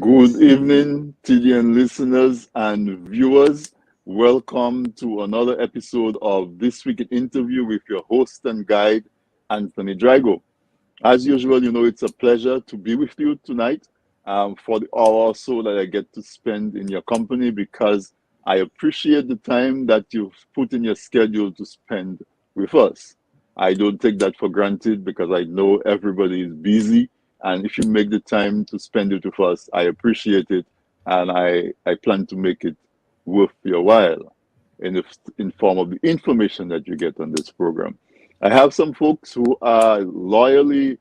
Good evening, TDN listeners and viewers. Welcome to another episode of This Week in Interview with your host and guide, Anthony Drago. As usual, it's a pleasure to be with you tonight for the hour or so that I get to spend in your company because I appreciate the time that you've put in your schedule to spend with us. I don't take that for granted because I know everybody is busy. And if you make the time to spend it with us, I appreciate it. And I plan to make it worth your while in form of the information that you get on this program. I have some folks who are loyally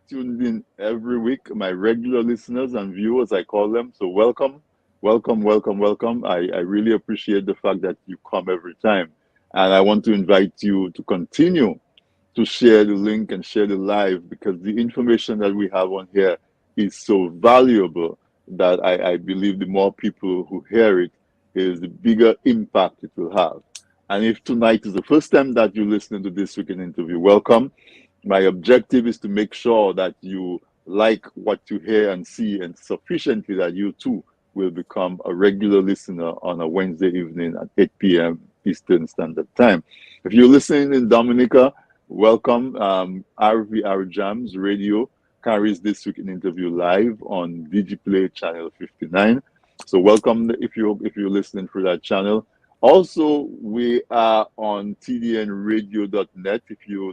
tuned in every week, my regular listeners and viewers, I call them. So welcome, welcome, welcome, welcome. I really appreciate the fact that you come every time. And I want to invite you to continue to share the link and share the live because the information that we have on here is so valuable that I believe the more people who hear it is the bigger impact it will have. And if tonight is the first time that you're listening to This Week in Interview, welcome. My objective is to make sure that you like what you hear and see and sufficiently that you too will become a regular listener on a Wednesday evening at 8 p.m. Eastern Standard Time. If you're listening in Dominica, welcome. RVR Jams Radio carries This Week in Interview live on DigiPlay channel 59. So welcome if you're listening through that channel. Also, we are on tdnradio.net if you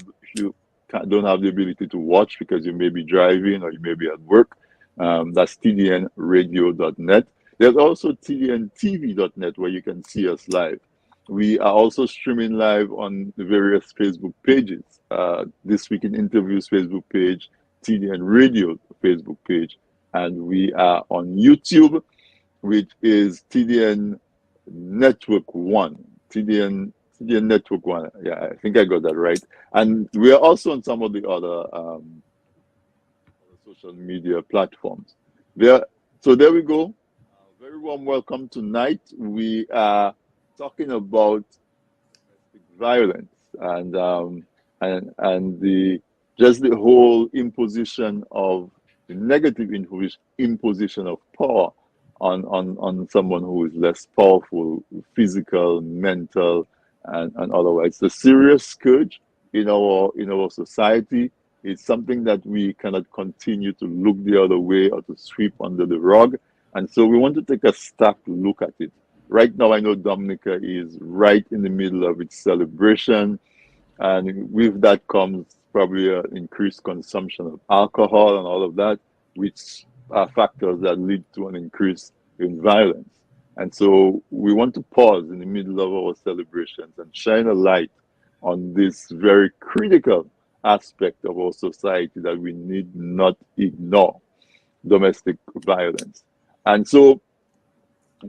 don't have the ability to watch because you may be driving or you may be at work. That's tdnradio.net. There's also tdntv.net where you can see us live. We are also streaming live on the various Facebook pages. This Week in Interviews Facebook page, TDN Radio Facebook page, and we are on YouTube, which is TDN Network 1. TDN Network 1. Yeah, I think I got that right. And we are also on some of the other social media platforms. So there we go. Very warm welcome tonight. We are talking about domestic violence and the whole imposition of the negative imposition of power on someone who is less powerful, physical, mental, and otherwise. It's a serious scourge in our society. It's something that we cannot continue to look the other way or to sweep under the rug. And so we want to take a stark look at it. Right now, I know Dominica is right in the middle of its celebration, and with that comes probably an increased consumption of alcohol and all of that, which are factors that lead to an increase in violence. And so we want to pause in the middle of our celebrations and shine a light on this very critical aspect of our society that we need not ignore: domestic violence. And so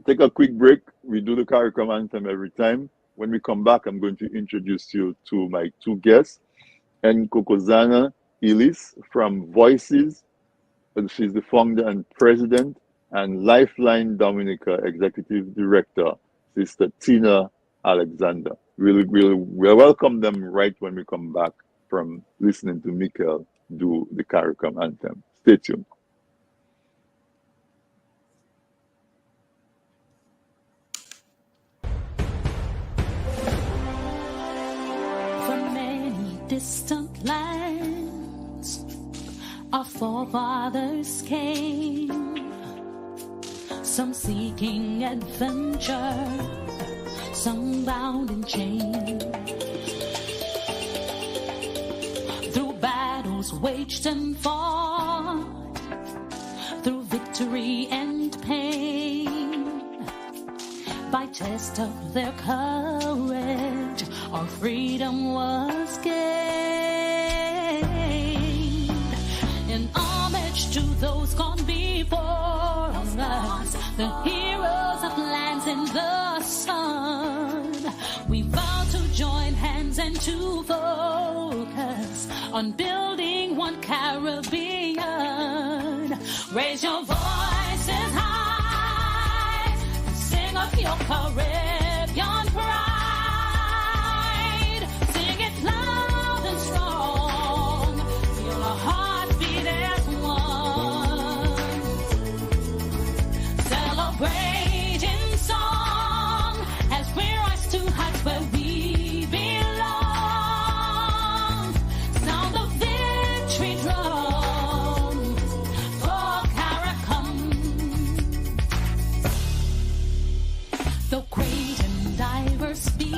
take a quick break. We do the CARICOM anthem every time. When we come back, I'm going to introduce you to my two guests, Nkosazana Illis from Voices. She's the founder and president, and Lifeline Dominica executive director, Sister Tina Alexander. We'll welcome them right when we come back from listening to Mikel do the CARICOM anthem. Stay tuned. Distant lands, our forefathers came, some seeking adventure, some bound in chains. Through battles waged and fought, through victory and pain, by test of their courage, our freedom was gained. In homage to those gone before us, the heroes of lands in the sun, we vow to join hands and to focus on building one Caribbean. Raise your voices high, sing of your Caribbean pride. Loud and strong, feel a heartbeat as one. celebrating song as we rise to heights where we belong. Sound of victory drums for Caracom. Though great and diverse be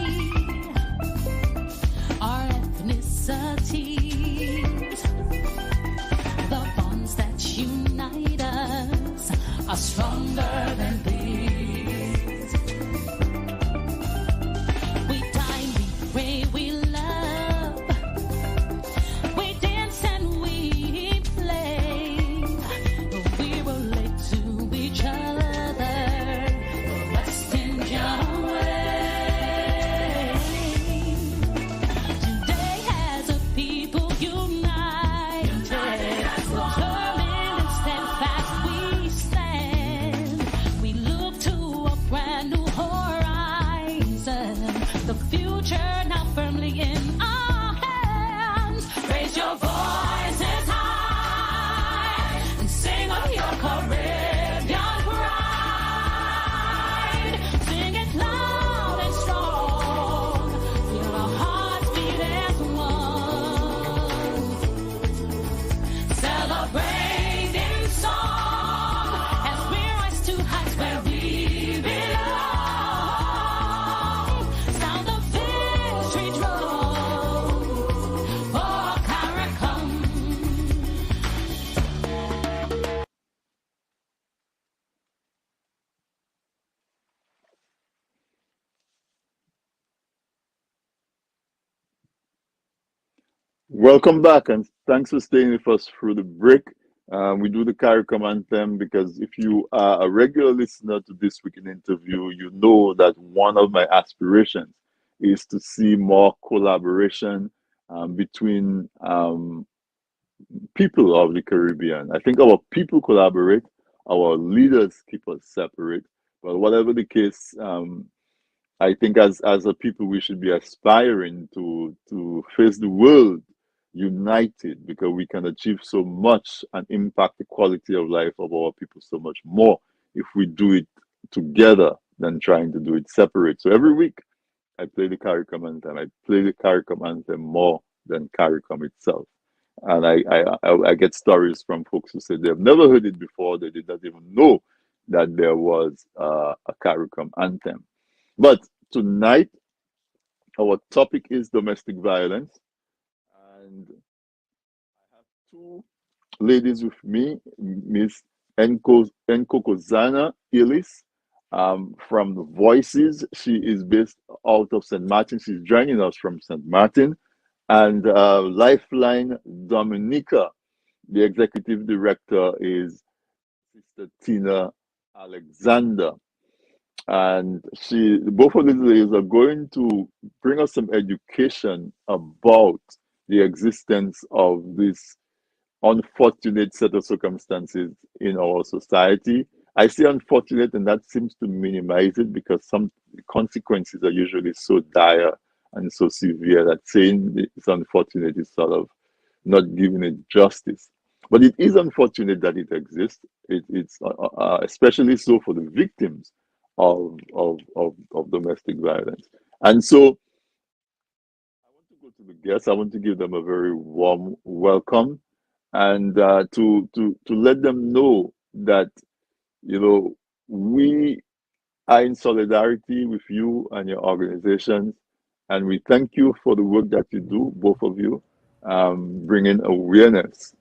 our ethnicities, the bonds that unite us are stronger than these. We dine, we pray, we love, we dance and we play. We relate to each other, West Indian way. Today as a people united, determined and steadfast we stand. We look to a brand new horizon, the future now firmly in our hands. Raise your voices high and sing of your Caribbean pride. Sing it loud and strong, feel our hearts beat as one. Celebrating song as we rise to heights where we belong. Sound of victory drums for Caracom. Welcome back, and thanks for staying with us through the break. We do the CARICOM anthem because if you are a regular listener to This Week in Interview, you know that one of my aspirations is to see more collaboration between people of the Caribbean. I think our people collaborate, our leaders keep us separate. But whatever the case, I think as a people we should be aspiring to face the world united, because we can achieve so much and impact the quality of life of our people so much more if we do it together than trying to do it separate. So every week I play the CARICOM anthem. I play the CARICOM anthem more than CARICOM itself. And I get stories from folks who say they've never heard it before. They did not even know that there was a CARICOM anthem. But tonight, our topic is domestic violence. And I have two ladies with me, Miss Nkosazana Illis from the Voices. She is based out of St. Martin. She's joining us from St. Martin. And Lifeline Dominica, the executive director, is Sister Tina Alexander. And both of these ladies are going to bring us some education about the existence of this unfortunate set of circumstances in our society. I say unfortunate, and that seems to minimize it because some consequences are usually so dire and so severe that saying it's unfortunate is sort of not giving it justice. But it is unfortunate that it exists. It's especially so for the victims of domestic violence. And so I want to go to the guests. I want to give them a very warm welcome, and to let them know that, you know, we are in solidarity with you and your organizations, and we thank you for the work that you do, both of you, bringing awareness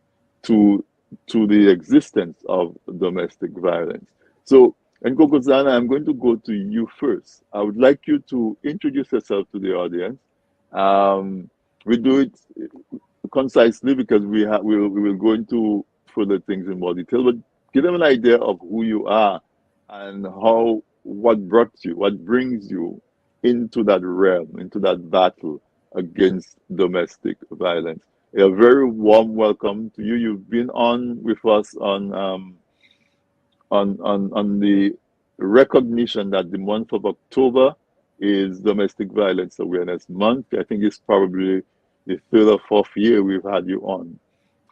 to the existence of domestic violence. So, Nkosazana, I'm going to go to you first. I would like you to introduce yourself to the audience. We do it concisely because we will go into further things in more detail, but give them an idea of who you are and what brings you into that realm, into that battle against domestic violence. A very warm welcome to you. You've been on with us on the recognition that the month of October is Domestic Violence Awareness Month. I think it's probably the third or fourth year we've had you on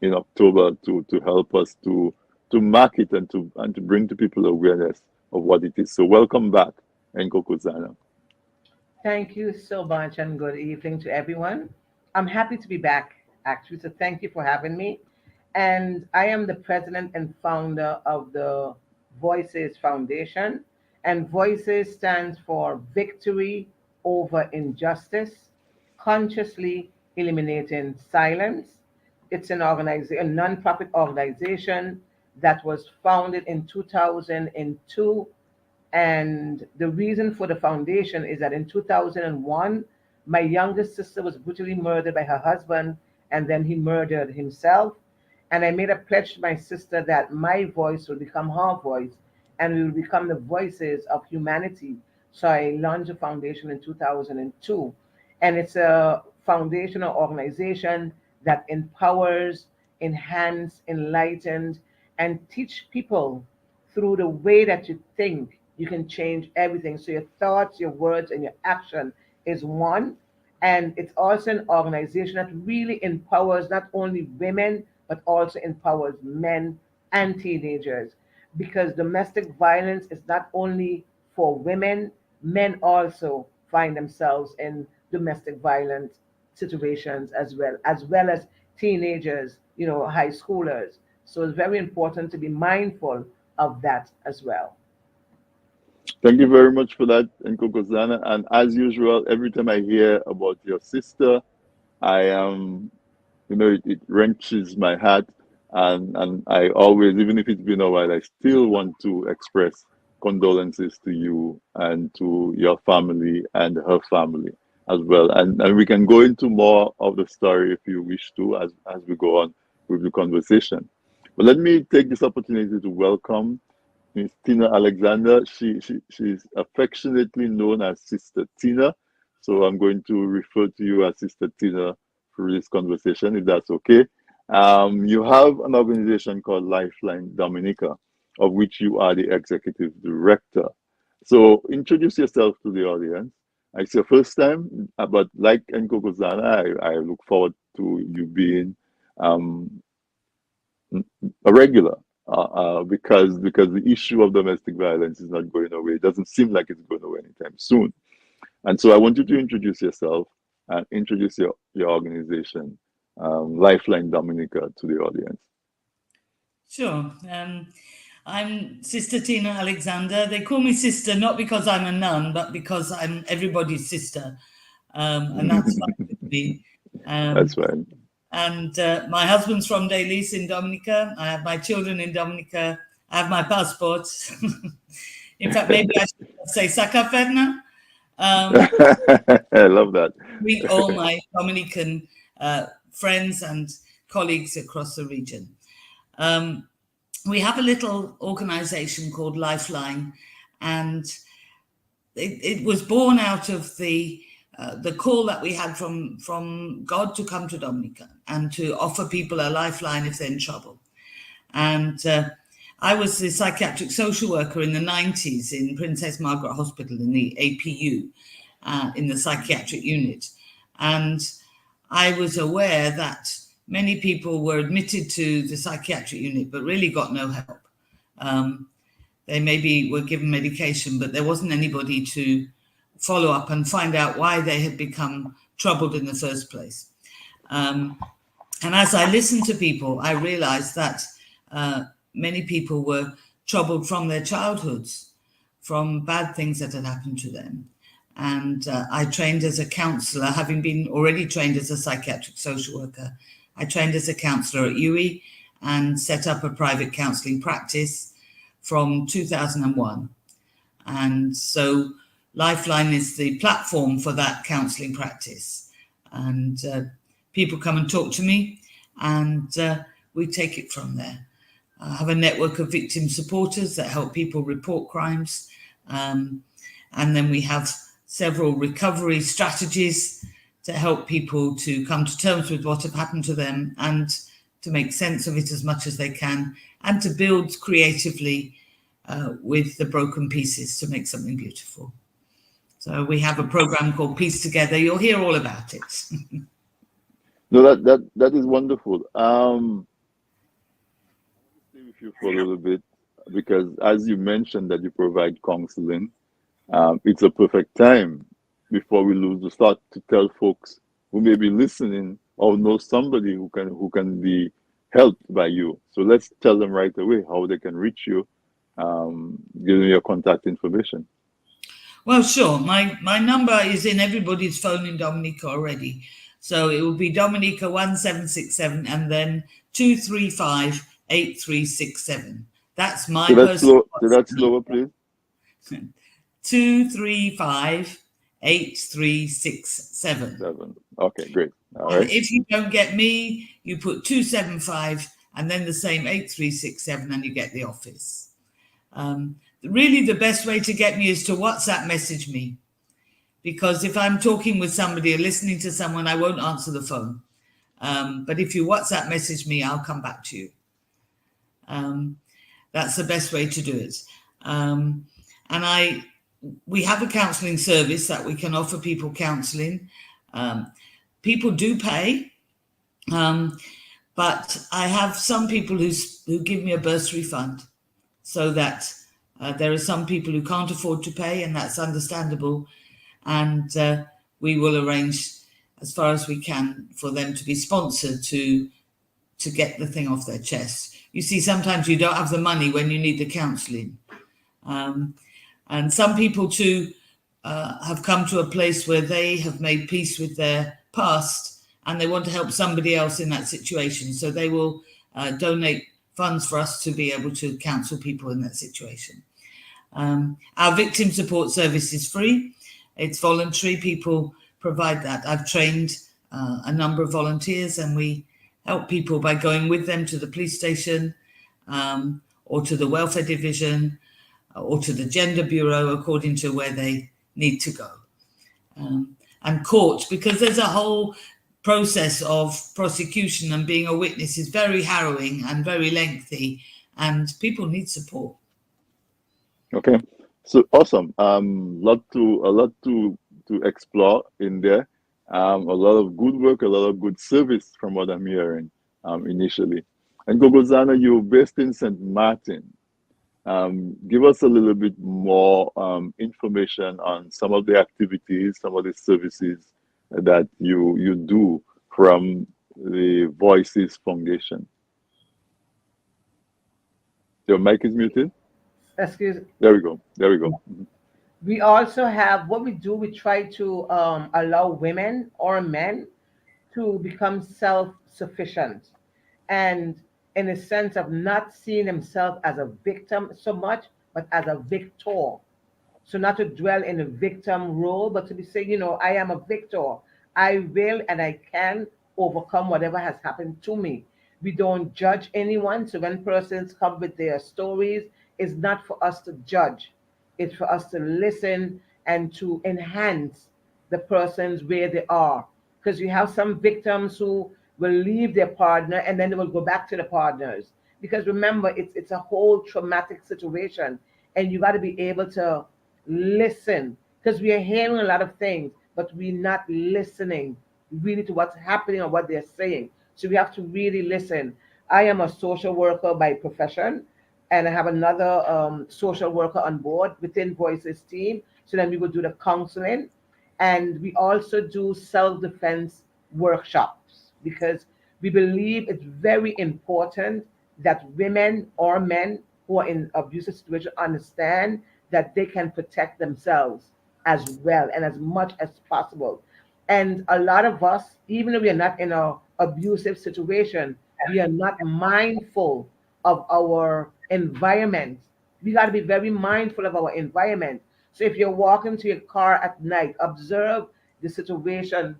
in October to help us to mark it and to bring to people awareness of what it is. So welcome back, Nkosazana. Thank you so much, and good evening to everyone. I'm happy to be back, actually, so thank you for having me. And I am the president and founder of the Voices Foundation. And Voices stands for Victory Over Injustice, Consciously Eliminating Silence. It's an organization, a nonprofit organization that was founded in 2002, and the reason for the foundation is that in 2001, my youngest sister was brutally murdered by her husband, and then he murdered himself. And I made a pledge to my sister that my voice will become her voice and we will become the voices of humanity. So I launched a foundation in 2002. And it's a foundational organization that empowers, enhance, enlightens, and teach people through the way that you think, you can change everything. So your thoughts, your words, and your action is one. And it's also an organization that really empowers not only women, but also empowers men and teenagers. Because domestic violence is not only for women, men also find themselves in domestic violence situations as well as teenagers, high schoolers. So it's very important to be mindful of that as well. Thank you very much for that, Nkosazana. And as usual, every time I hear about your sister, I am, it wrenches my heart. And I always, even if it's been a while, I still want to express condolences to you and to your family and her family as well. And we can go into more of the story if you wish to as we go on with the conversation. But let me take this opportunity to welcome Miss Tina Alexander. She's affectionately known as Sister Tina. So I'm going to refer to you as Sister Tina for this conversation, if that's okay. You have an organization called Lifeline Dominica, of which you are the executive director. So introduce yourself to the audience. It's your first time, but like Nkosazana, I look forward to you being um, a regular because the issue of domestic violence is not going away. It doesn't seem like it's going away anytime soon. And so I want you to introduce yourself and introduce your organization, Lifeline Dominica, to the audience. Sure. I'm Sister Tina Alexander. They call me sister not because I'm a nun, but because I'm everybody's sister. And that's fine with me. That's fine. And my husband's from Illis in Dominica. I have my children in Dominica. I have my passport. In fact, maybe I should say Sacaferna. I love that. Meet all my Dominican friends and colleagues across the region. We have a little organization called Lifeline, and it was born out of the call that we had from God to come to Dominica and to offer people a lifeline if they're in trouble. And I was the psychiatric social worker in the 90s in Princess Margaret Hospital in the APU, in the psychiatric unit. And I was aware that many people were admitted to the psychiatric unit, but really got no help. They maybe were given medication, but there wasn't anybody to follow up and find out why they had become troubled in the first place. And as I listened to people, I realized that many people were troubled from their childhoods, from bad things that had happened to them. And I trained as a counselor, having been already trained as a psychiatric social worker. I trained as a counselor at UWI and set up a private counseling practice from 2001. And so Lifeline is the platform for that counseling practice. And people come and talk to me, and we take it from there. I have a network of victim supporters that help people report crimes. And then we have several recovery strategies to help people to come to terms with what have happened to them and to make sense of it as much as they can, and to build creatively with the broken pieces to make something beautiful. So we have a program called Piece Together. You'll hear all about it. No, that is wonderful. Stay with you for a little bit. because as you mentioned that you provide counseling, it's a perfect time before we lose to start to tell folks who may be listening or know somebody who can be helped by you. So let's tell them right away how they can reach you, give them your contact information. Well, sure. My number is in everybody's phone in Dominica already. So it will be Dominica 1767 and then 235-8367. That's my personal Say that slower, please. 235-8367. 7. Okay, great. All And right. if you don't get me, you put 275 and then the same 8367 and you get the office. Really, the best way to get me is to WhatsApp message me, because if I'm talking with somebody or listening to someone, I won't answer the phone. But if you WhatsApp message me, I'll come back to you. That's the best way to do it. And we have a counselling service that we can offer people counselling. People do pay, but I have some people who give me a bursary fund, so that there are some people who can't afford to pay, and that's understandable. And we will arrange as far as we can for them to be sponsored to get the thing off their chest. You see, sometimes you don't have the money when you need the counselling. And some people too have come to a place where they have made peace with their past and they want to help somebody else in that situation. So they will donate funds for us to be able to counsel people in that situation. Our victim support service is free. It's voluntary. People provide that. I've trained a number of volunteers, and we help people by going with them to the police station or to the welfare division or to the gender bureau, according to where they need to go. And court, because there's a whole process of prosecution, and being a witness is very harrowing and very lengthy, and people need support. Okay, so awesome. A lot to explore in there. A lot of good work, a lot of good service from what I'm hearing initially. And Nkosazana, you're based in St. Martin. Give us a little bit more information on some of the activities, some of the services that you do from the Voices Foundation. Your mic is muted. Excuse. There we go. We also have what we do. We try to allow women or men to become self-sufficient, and in a sense of not seeing themselves as a victim so much, but as a victor. So not to dwell in a victim role, but to be saying, I am a victor. I will and I can overcome whatever has happened to me. We don't judge anyone. So when persons come with their stories, it's not for us to judge. It's for us to listen and to enhance the persons where they are. Because you have some victims who will leave their partner and then they will go back to the partners. Because remember, it's a whole traumatic situation, and you got to be able to listen, because we are hearing a lot of things, but we're not listening really to what's happening or what they're saying. So we have to really listen. I am a social worker by profession, and I have another social worker on board within Voices team. So then we will do the counseling, and we also do self-defense workshops, because we believe it's very important that women or men who are in abusive situations understand that they can protect themselves as well and as much as possible. And a lot of us, even if we are not in an abusive situation, we are not mindful of our environment. We got to be very mindful of our environment. So if you're walking to your car at night, observe the situation,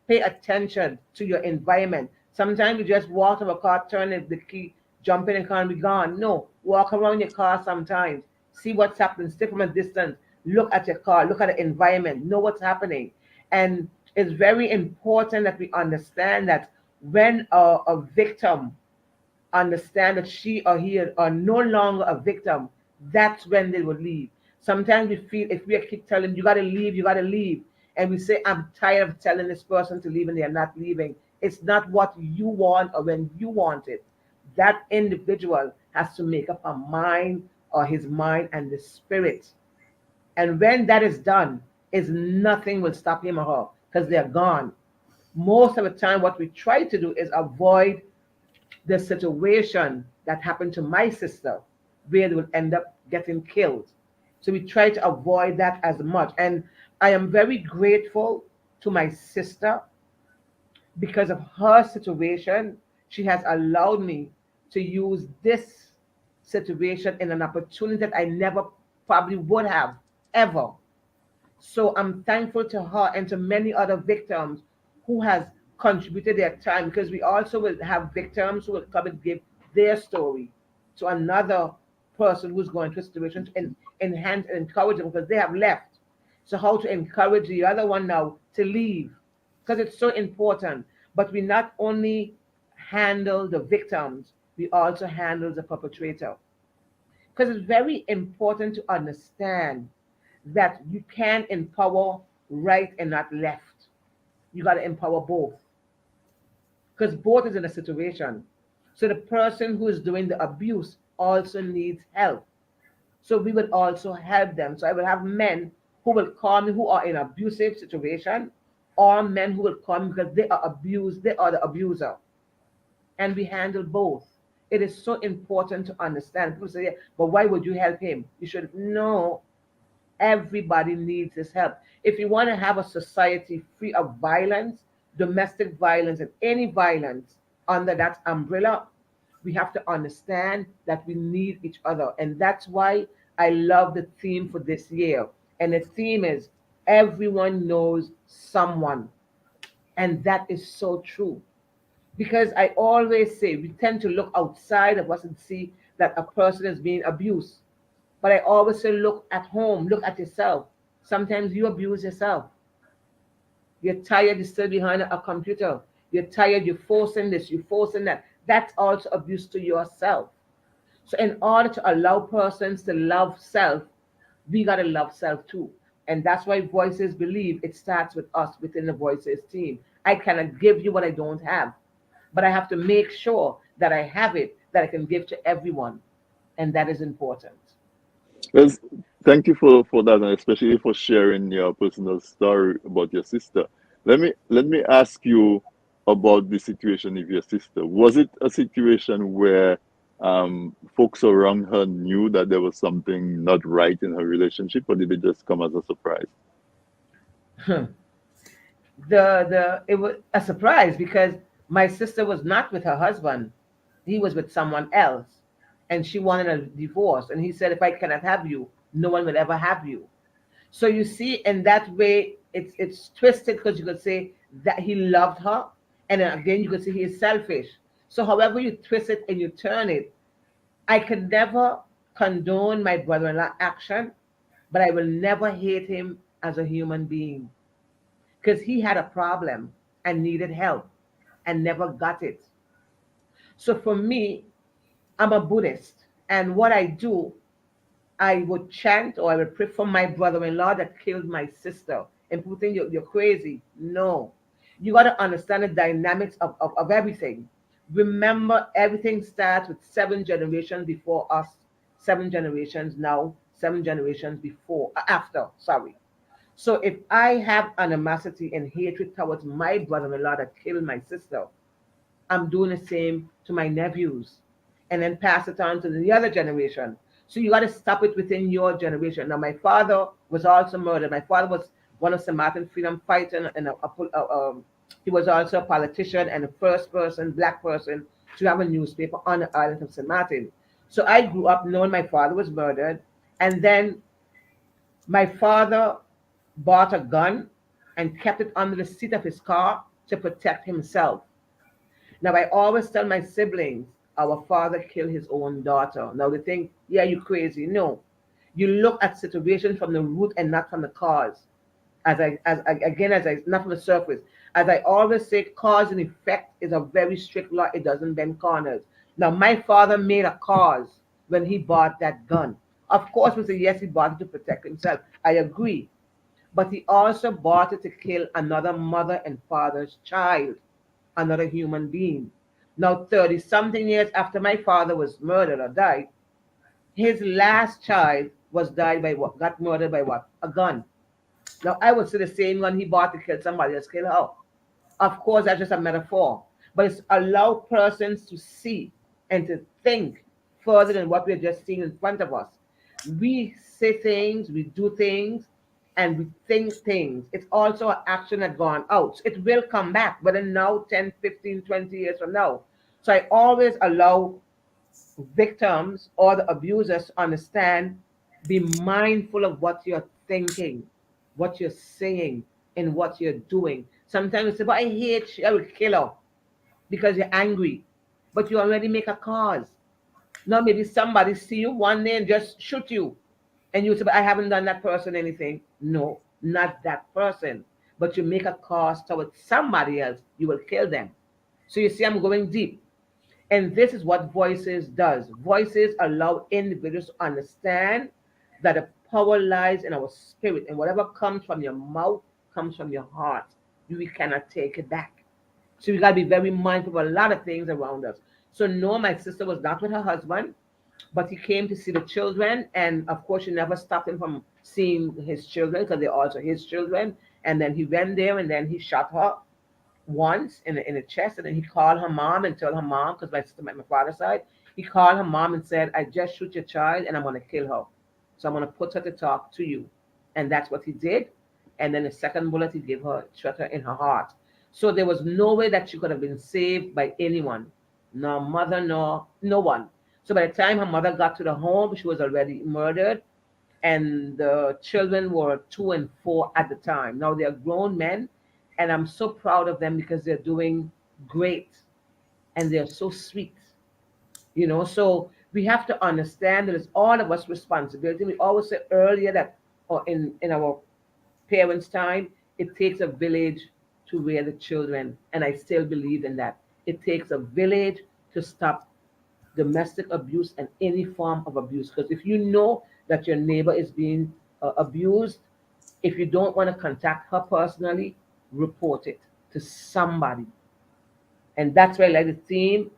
pay attention to your environment. Sometimes you just walk to a car, turn the key, jump in and car and be gone. No, walk around your car sometimes. See what's happening, stay from a distance, look at your car, look at the environment, know what's happening. And it's very important that we understand that when a victim understand that she or he are no longer a victim, that's when they will leave. Sometimes we feel if we keep telling you gotta leave, you gotta leave, and we say, I'm tired of telling this person to leave and they're not leaving. It's not what you want or when you want it. that individual has to make up a mind or his mind and the spirit. And when that is done, is nothing will stop him or her because they're gone. Most of the time, what we try to do is avoid the situation that happened to my sister, where they will end up getting killed. So we try to avoid that as much. And I am very grateful to my sister because of her situation. She has allowed me to use this situation in an opportunity that I never probably would have ever. So I'm thankful to her and to many other victims who has contributed their time, because we also will have victims who will come and give their story to another person who's going through a situation to enhance and encourage them because they have left. So how to encourage the other one now to leave, because it's so important. But we not only handle the victims, we also handle the perpetrator. Because it's very important to understand that you can empower right and not left. You got to empower both because both is in a situation. So the person who is doing the abuse also needs help. So we will also help them. So I will have men who will call me who are in abusive situation, or men who will call me because they are abused, they are the abuser. And we handle both. It is so important to understand. People say, yeah, but why would you help him? You should know everybody needs this help. If you want to have a society free of violence, domestic violence, and any violence under that umbrella, we have to understand that we need each other. And that's why I love the theme for this year. And the theme is everyone knows someone. And that is so true. Because I always say we tend to look outside of us and see that a person is being abused. But I always say, look at home, look at yourself. Sometimes you abuse yourself. You're tired, you're still behind a computer. You're tired, you're forcing this, you're forcing that. That's also abuse to yourself. So in order to allow persons to love self, we got to love self too. And that's why Voices believe it starts with us within the Voices team. I cannot give you what I don't have, but I have to make sure that I have it that I can give to everyone. And that is important. Yes, thank you for that, and especially for sharing your personal story about your sister. Let me ask you about the situation with your sister. Was it a situation where folks around her knew that there was something not right in her relationship, or did it just come as a surprise? The It was a surprise because my sister was not with her husband. He was with someone else, and she wanted a divorce. And he said, if I cannot have you, no one will ever have you. So you see, in that way, it's twisted because you could say that he loved her, and then again you could say he is selfish. So however you twist it and you turn it, I could never condone my brother-in-law action, but I will never hate him as a human being because he had a problem and needed help and never got it. So for me, I'm a Buddhist, and what I do, I would chant or I would pray for my brother-in-law that killed my sister. And people think you're crazy. No. You got to understand the dynamics of everything. Remember, everything starts with 7 generations before us, 7 generations now, 7 generations before, after, sorry. So if I have animosity and hatred towards my brother-in-law that killed my sister, I'm doing the same to my nephews and then pass it on to the other generation. So you got to stop it within your generation. Now, my father was also murdered. My father was one of the Martin freedom fighters, and he was also a politician and the first person, black person, to have a newspaper on the island of St. Martin. So I grew up knowing my father was murdered, and then my father bought a gun and kept it under the seat of his car to protect himself. Now, I always tell my siblings, our father killed his own daughter. Now, they think, yeah, you crazy. No. You look at situations from the root and not from the cause. Not from the surface. As I always say, cause and effect is a very strict law. It doesn't bend corners. Now, my father made a cause when he bought that gun. Of course, we say, yes, he bought it to protect himself. I agree. But he also bought it to kill another mother and father's child, another human being. Now, 30 something years after my father was murdered or died, his last child was died by what? Got murdered by what? A gun. Now, I would say the same gun he bought to kill somebody else, kill her. Of course, that's just a metaphor, but it's allow persons to see and to think further than what we're just seeing in front of us. We say things, we do things, and we think things. It's also an action that gone out. So it will come back, but in now 10, 15, 20 years from now. So I always allow victims or the abusers to understand, be mindful of what you're thinking, what you're saying, and what you're doing. Sometimes you say, but I hate you, I will kill her because you're angry. But you already make a cause. Now maybe somebody see you one day and just shoot you. And you say, but I haven't done that person anything. No, not that person. But you make a cause towards somebody else, you will kill them. So you see, I'm going deep. And this is what voices does. Voices allow individuals to understand that the power lies in our spirit, and whatever comes from your mouth comes from your heart. We cannot take it back. So we gotta be very mindful of a lot of things around us. So no, my sister was not with her husband, but he came to see the children, and of course she never stopped him from seeing his children because they're also his children. And then he went there and then he shot her once in the chest, and then he called her mom and told her mom, because my sister met my father's side, he called her mom and said, I just shoot your child and I'm going to kill her. So I'm going to put her to talk to you. And that's what he did. And then the second bullet he gave her, shot her in her heart. So there was no way that she could have been saved by anyone, no mother, no one. So by the time her mother got to the home, she was already murdered. And the children were 2 and 4 at the time. Now they're grown men, and I'm so proud of them because they're doing great and they're so sweet. So we have to understand that it's all of us responsibility. We always said earlier that, or in our parents' time, it takes a village to rear the children, and I still believe in that. It takes a village to stop domestic abuse and any form of abuse. Because if you know that your neighbor is being abused, if you don't want to contact her personally, report it to somebody. And that's why I like the theme.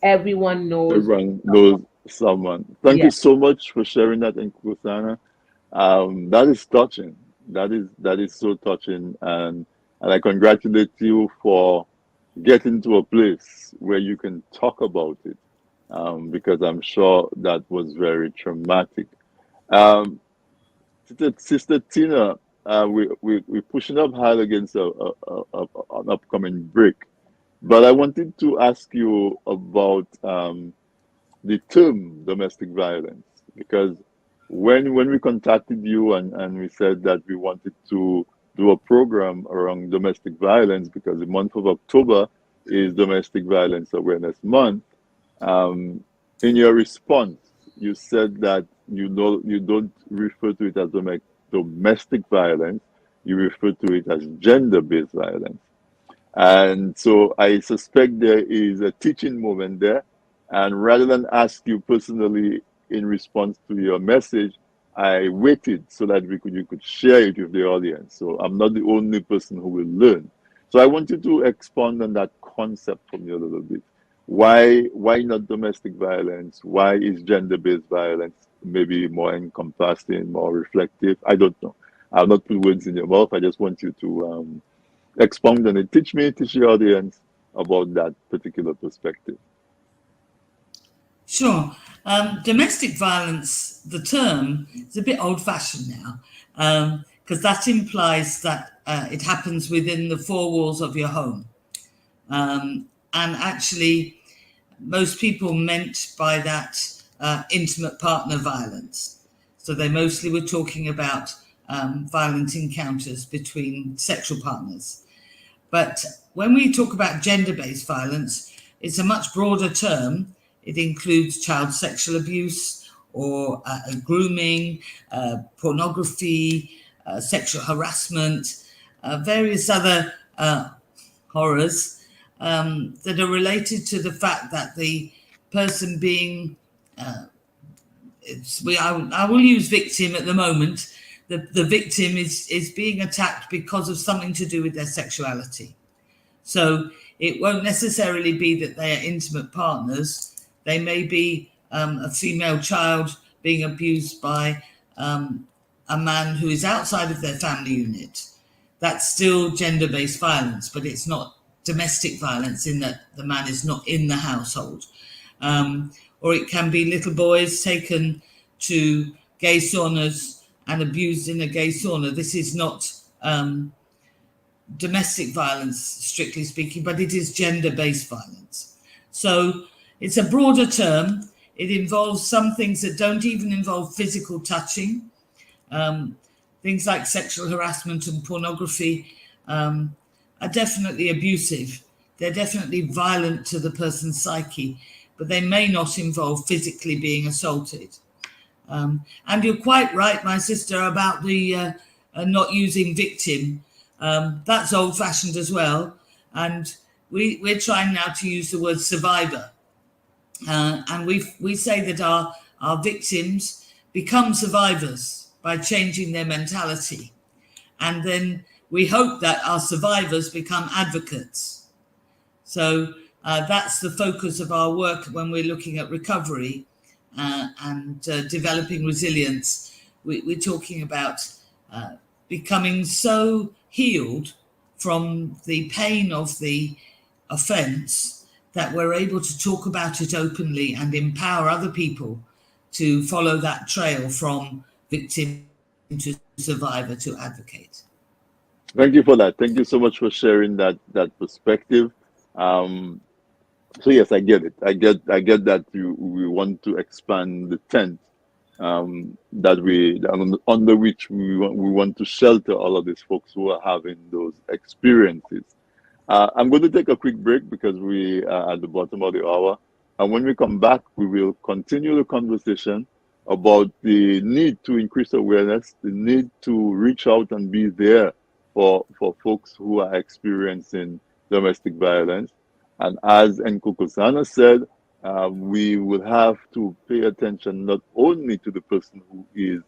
Everyone knows Everyone knows someone. someone. Thank you Yes. so much for sharing that, Nkosazana. That is touching. That is so touching, and I congratulate you for getting to a place where you can talk about it, because I'm sure that was very traumatic. Um, Sister Tina, we're pushing up hard against an upcoming break, but I wanted to ask you about the term domestic violence, because when we contacted you and we said that we wanted to do a program around domestic violence because the month of October is Domestic Violence Awareness Month, um, in your response you said that you don't refer to it as domestic violence, you refer to it as gender-based violence. And so I suspect there is a teaching moment there. And rather than ask you personally in response to your message, I waited so that you could share it with the audience. So I'm not the only person who will learn. So I want you to expand on that concept for me a little bit. Why not domestic violence? Why is gender-based violence maybe more encompassing, more reflective? I don't know. I'll not put words in your mouth. I just want you to expound on it. Teach the audience about that particular perspective. Sure. Domestic violence, the term, is a bit old-fashioned now, because that implies that it happens within the four walls of your home. And actually, most people meant by that intimate partner violence. So they mostly were talking about violent encounters between sexual partners. But when we talk about gender-based violence, it's a much broader term. It includes child sexual abuse or grooming, pornography, sexual harassment, various other horrors that are related to the fact that the person being, I will use victim at the moment, the victim is being attacked because of something to do with their sexuality. So It won't necessarily be that they are intimate partners. They may be a female child being abused by a man who is outside of their family unit. That's still gender-based violence, but it's not domestic violence in that the man is not in the household. Or it can be little boys taken to gay saunas and abused in a gay sauna. This is not domestic violence, strictly speaking, but it is gender-based violence. So it's a broader term. It involves some things that don't even involve physical touching. Things like sexual harassment and pornography are definitely abusive. They're definitely violent to the person's psyche, but they may not involve physically being assaulted. And you're quite right, my sister, about the not using victim. That's old-fashioned as well. And we're trying now to use the word survivor. And we say that our victims become survivors by changing their mentality. And then we hope that our survivors become advocates. So that's the focus of our work when we're looking at recovery and developing resilience. We're talking about becoming so healed from the pain of the offense that we're able to talk about it openly and empower other people to follow that trail from victim to survivor to advocate. Thank you for that. Thank you so much for sharing that perspective. So yes, I get it. I get that we want to expand the tent under which we want to shelter all of these folks who are having those experiences. I'm going to take a quick break because we are at the bottom of the hour. And when we come back, we will continue the conversation about the need to increase awareness, the need to reach out and be there for folks who are experiencing domestic violence. And as Nkosazana said, we will have to pay attention not only to the person who is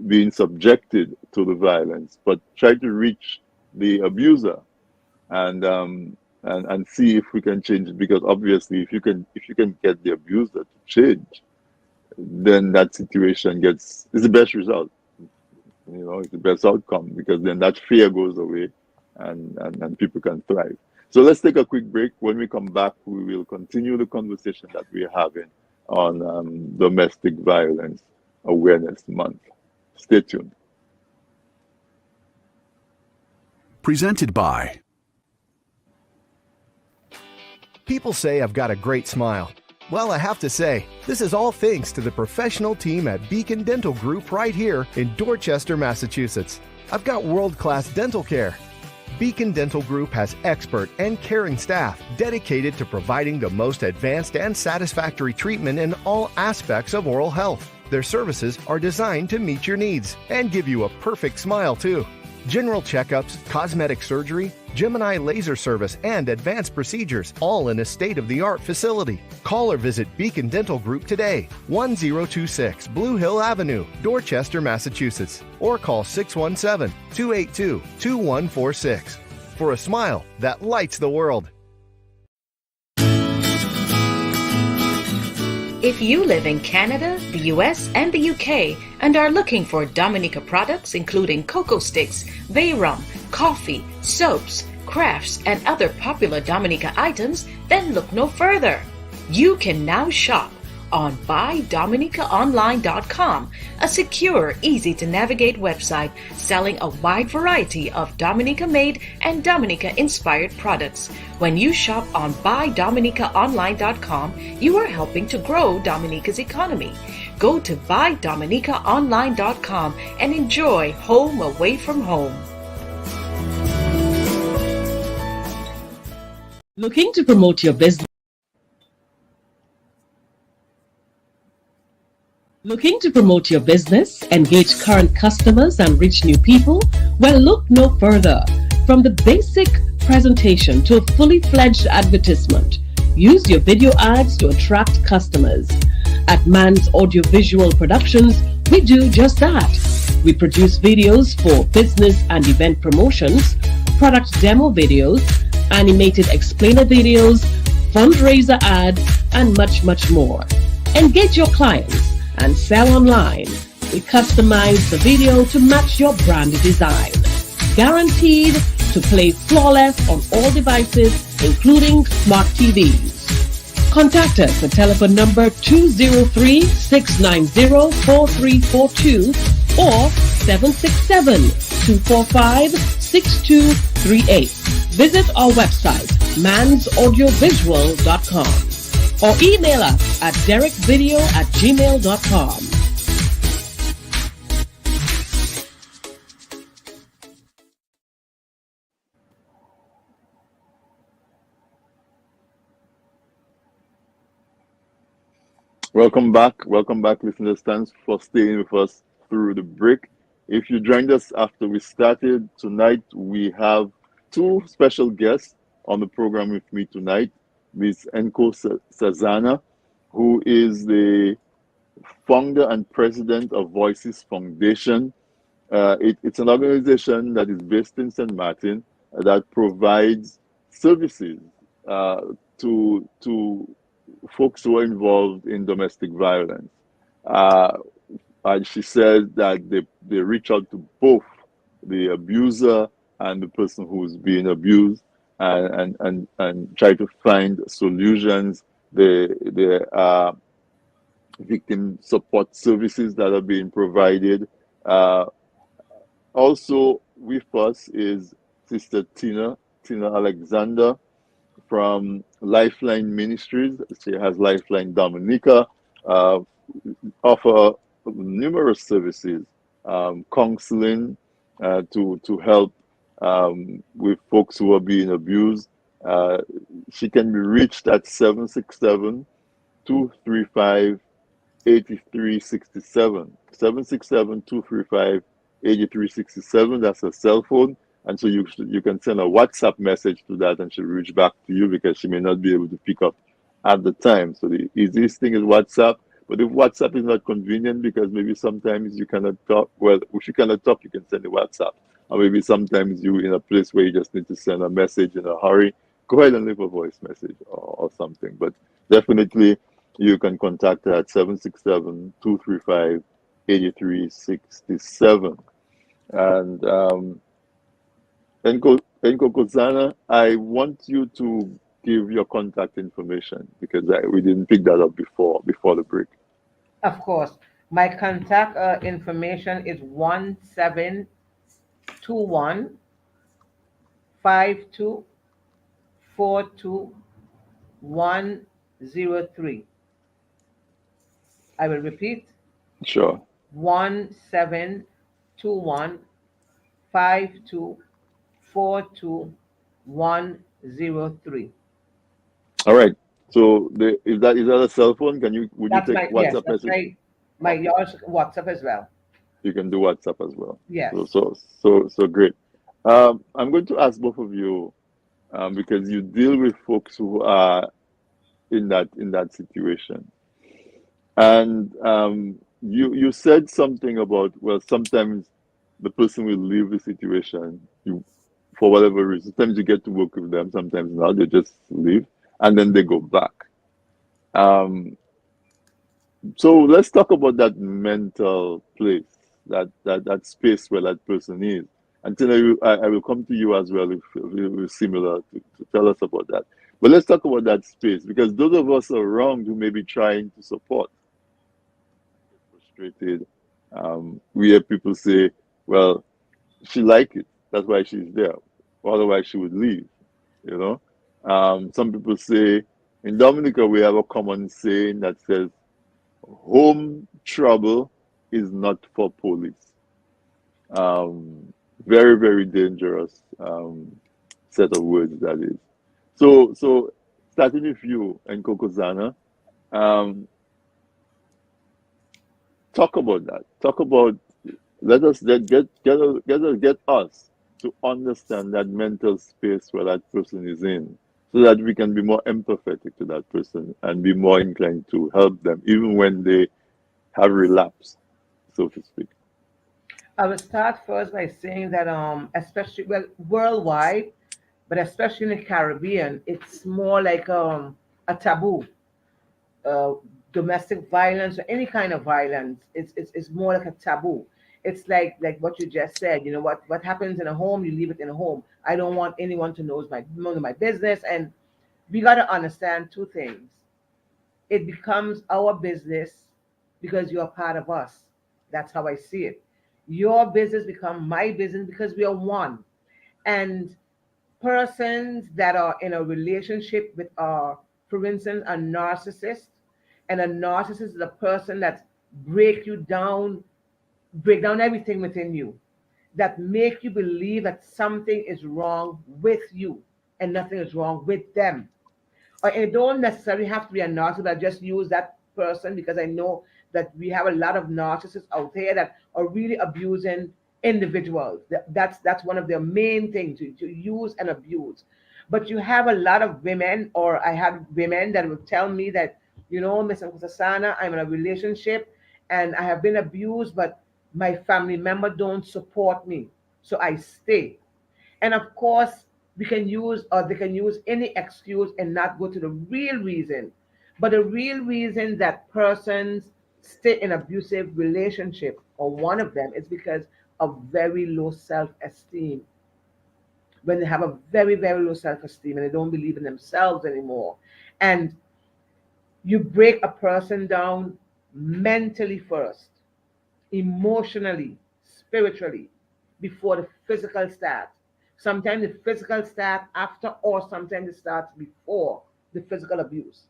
being subjected to the violence, but try to reach the abuser and see if we can change it. Because obviously, if you can get the abuser to change, then that situation is the best result. It's the best outcome, because then that fear goes away and people can thrive. So let's take a quick break. When we come back, we will continue the conversation that we're having on Domestic Violence Awareness Month. Stay tuned. Presented by... People say I've got a great smile. Well, I have to say, this is all thanks to the professional team at Beacon Dental Group right here in Dorchester, Massachusetts. I've got world-class dental care. Beacon Dental Group has expert and caring staff dedicated to providing the most advanced and satisfactory treatment in all aspects of oral health. Their services are designed to meet your needs and give you a perfect smile, too. General checkups, cosmetic surgery, Gemini laser service, and advanced procedures, all in a state-of-the-art facility. Call or visit Beacon Dental Group today, 1026 Blue Hill Avenue, Dorchester, Massachusetts, or call 617-282-2146 for a smile that lights the world. If you live in Canada, the US, and the UK and are looking for Dominica products including cocoa sticks, bay rum, coffee, soaps, crafts, and other popular Dominica items, then look no further. You can now shop on BuyDominicaOnline.com, a secure, easy-to-navigate website selling a wide variety of Dominica-made and Dominica-inspired products. When you shop on BuyDominicaOnline.com, you are helping to grow Dominica's economy. Go to BuyDominicaOnline.com and enjoy home away from home. Looking to promote your business? Looking to promote your business, engage current customers, and reach new people? Well, look no further. From the basic presentation to a fully fledged advertisement, use your video ads to attract customers. At Man's Audiovisual Productions, we do just that. We produce videos for business and event promotions, product demo videos, animated explainer videos, fundraiser ads, and much, much more. Engage your clients and sell online. We customize the video to match your brand design. Guaranteed to play flawless on all devices, including smart TVs. Contact us at telephone number 203-690-4342 or 767-245-6238. Visit our website, mansaudiovisual.com, or email us at derekvideo@gmail.com. Welcome back, listeners. Thanks for staying with us through the break. If you joined us after we started, tonight we have two special guests on the program with me tonight. Ms. Nkosazana, who is the founder and president of Voices Foundation. It's an organization that is based in St. Martin that provides services to folks who are involved in domestic violence. And she said that they reach out to both the abuser and the person who is being abused and try to find solutions. There are victim support services that are being provided. Also with us is Sister Tina Alexander from Lifeline Ministries. She has Lifeline Dominica, offer numerous services, counseling to help with folks who are being abused. She can be reached at 767-235-8367. 767-235-8367. That's a cell phone. And so you can send a WhatsApp message to that and she'll reach back to you because she may not be able to pick up at the time. So the easiest thing is WhatsApp. But if WhatsApp is not convenient because maybe sometimes you cannot talk, well, if you cannot talk, you can send a WhatsApp. Or maybe sometimes you're in a place where you just need to send a message in a hurry. Go ahead and leave a voice message or something. But definitely you can contact her at 767-235-8367. And Nkosazana, I want you to give your contact information because we didn't pick that up before the break. Of course. My contact information is 1721 5242-103. I will repeat. Sure. 1721 5242-103. All right. So is that a cell phone? Would you take WhatsApp message? My yours WhatsApp as well. You can do WhatsApp as well. Yes. So great. I'm going to ask both of you because you deal with folks who are in that situation, and you said something about, well, sometimes the person will leave the situation for whatever reason. Sometimes you get to work with them, sometimes not. They just leave and then they go back. So let's talk about that mental place, that space where that person is. And I will come to you as well if it's similar to tell us about that. But let's talk about that space because those of us around who may be trying to support, frustrated. We hear people say, well, she liked it, that's why she's there. Otherwise she would leave, Some people say, in Dominica, we have a common saying that says, home trouble is not for police. Very, very dangerous set of words that is. So starting with you, Nkosazana, talk about that. Talk about, let us get us to understand that mental space where that person is in, so that we can be more empathetic to that person and be more inclined to help them, even when they have relapsed, so to speak. I will start first by saying that, especially worldwide, but especially in the Caribbean, it's more like a taboo. uh, Domestic violence or any kind of violence is more like a taboo. It's like what you just said. You know what happens in a home, you leave it in a home. I don't want anyone to know my business. And we got to understand two things. It becomes our business because you're part of us. That's how I see it. Your business become my business because we are one. And persons that are in a relationship with for instance, a narcissist, and a narcissist is a person that break you down, break down everything within you, that make you believe that something is wrong with you and nothing is wrong with them. Or it don't necessarily have to be a narcissist, but I just use that person because I know that we have a lot of narcissists out there that are really abusing individuals. That's one of their main things, to use and abuse. But you have a lot of women, or I have women that will tell me that, Miss Nkosazana, I'm in a relationship and I have been abused, but my family member don't support me, so I stay. And of course, we can use, or they can use any excuse and not go to the real reason. But the real reason that persons stay in abusive relationship, or one of them, is because of very low self-esteem. When they have a very, very low self-esteem and they don't believe in themselves anymore. And you break a person down mentally first, emotionally, spiritually, before the physical start. Sometimes the physical start after, or sometimes it starts before the physical abuse.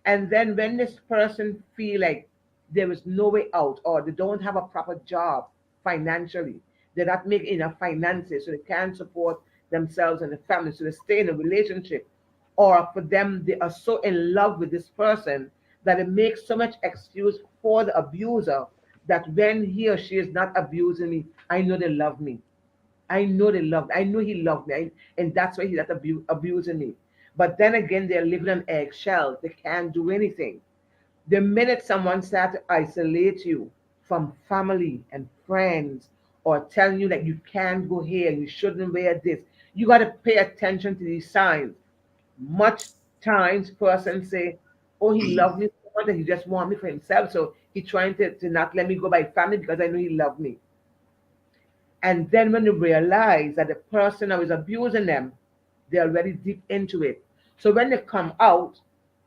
And then when this person feel like there is no way out, or they don't have a proper job financially, they're not making enough finances, so they can't support themselves and the family, so they stay in a relationship. Or for them, they are so in love with this person that it makes so much excuse for the abuser, that when he or she is not abusing me, I know they love me. I know they love. I know he loved me, and that's why he's not abusing me. But then again, they're living on eggshells. They can't do anything. The minute someone starts to isolate you from family and friends, or telling you that you can't go here, you shouldn't wear this, you got to pay attention to these signs. Much times, persons say, "Oh, he loved me so much that he just want me for himself, so he trying to not let me go by family because I know he loved me." And then when they realize that the person who is abusing them, they're already deep into it. So when they come out,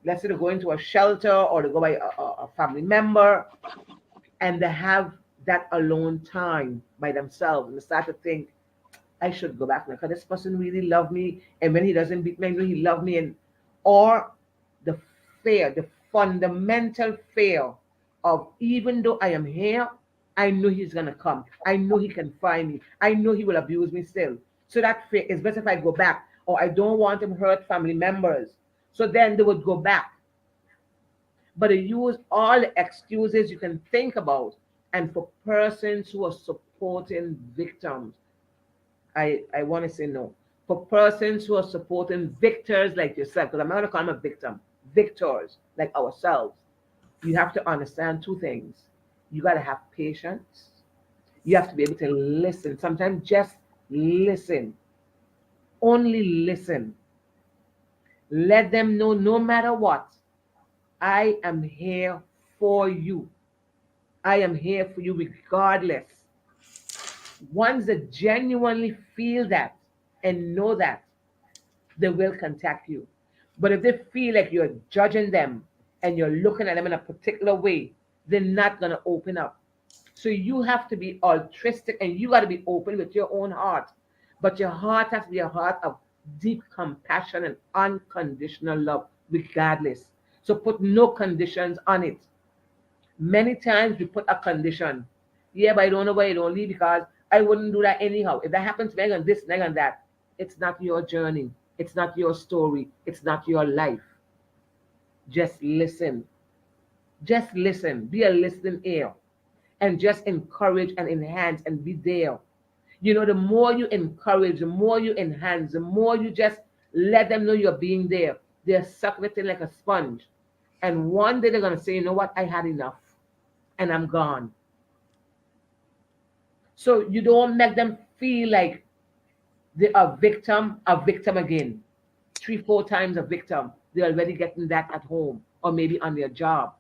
let's say they go into a shelter or they go by a family member, and they have that alone time by themselves, and they start to think, I should go back now because this person really loved me. And when he doesn't beat me, I know he loved me. And or the fear, the fundamental fear of, even though I am here, I know he's gonna come. I know he can find me. I know he will abuse me still. So that fear is better if I go back, or I don't want him hurt family members. So then they would go back. But they use all the excuses you can think about. And for persons who are supporting victims, I want to say no. For persons who are supporting victors like yourself, because I'm not going to call them a victim, victors like ourselves, you have to understand two things. You got to have patience. You have to be able to listen. Sometimes just listen. Only listen. Let them know, no matter what, I am here for you. I am here for you regardless. Ones that genuinely feel that and know that, they will contact you. But if they feel like you're judging them and you're looking at them in a particular way, they're not going to open up. So you have to be altruistic, and you got to be open with your own heart. But your heart has to be a heart of deep compassion and unconditional love, regardless. So put no conditions on it. Many times we put a condition. Yeah, but I don't know why you don't leave, because I wouldn't do that anyhow. If that happens to me, on this, and on that, it's not your journey. It's not your story. It's not your life. Just listen. Just listen. Be a listening ear. And just encourage and enhance and be there. The more you encourage, the more you enhance, the more you just let them know you're being there. They're sucking it in like a sponge. And one day they're going to say, you know what? I had enough. And I'm gone. So you don't make them feel like They are victim again. 3, 4 times a victim. They're already getting that at home or maybe on their job.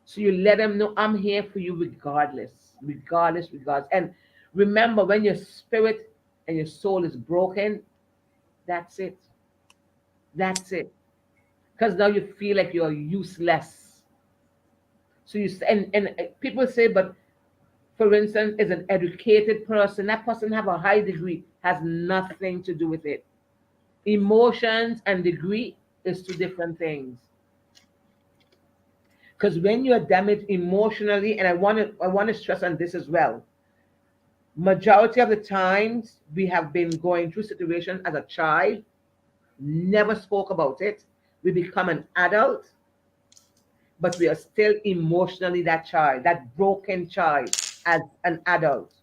So you let them know I'm here for you regardless. And remember, when your spirit and your soul is broken, that's it. That's it. Because now you feel like you're useless. So and people say, but for instance, is an educated person, that person have a high degree, has nothing to do with it. Emotions and degree is two different things. Because when you're damaged emotionally, and I want to stress on this as well. Majority of the times we have been going through situations as a child, never spoke about it. We become an adult, but we are still emotionally that child, that broken child as an adult.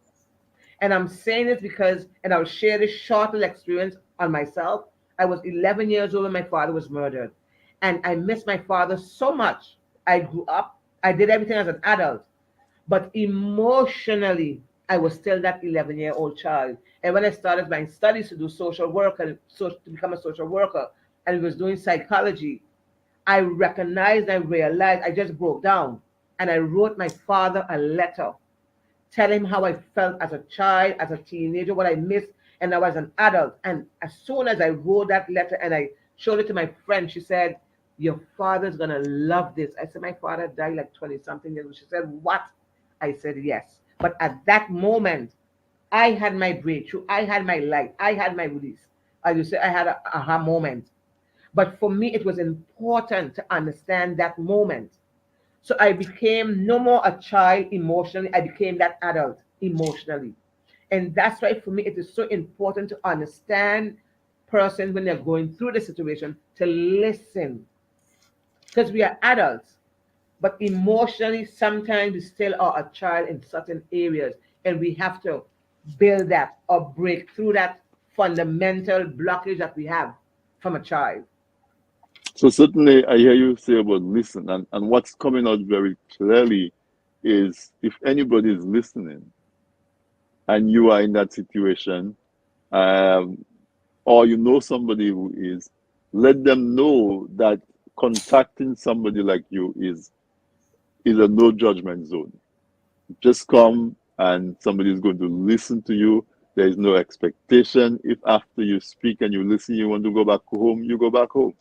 And I'm saying this because, and I'll share this short little experience on myself. I was 11 years old when my father was murdered. And I miss my father so much. I grew up, I did everything as an adult, but emotionally, I was still that 11-year-old child. And when I started my studies to do social work and to become a social worker, and was doing psychology, I recognized, I realized I just broke down. And I wrote my father a letter telling him how I felt as a child, as a teenager, what I missed, and now as an adult. And as soon as I wrote that letter and I showed it to my friend, she said, your father's gonna love this. I said, my father died like 20 something years old. She said, what? I said, yes. But at that moment, I had my breakthrough, I had my light, I had my release. As you say, I had a aha moment. But for me, it was important to understand that moment. So I became no more a child emotionally, I became that adult emotionally. And that's why for me, it is so important to understand persons when they're going through the situation, to listen. Because we are adults, but emotionally, sometimes we still are a child in certain areas. And we have to build that or break through that fundamental blockage that we have from a child. So certainly I hear you say about listen, and what's coming out very clearly is if anybody is listening and you are in that situation, um, or you know somebody who is, let them know that contacting somebody like you is a no judgment zone. Just come and somebody is going to listen to you. There is no expectation. If after you speak and you listen, you want to go back home, you go back home.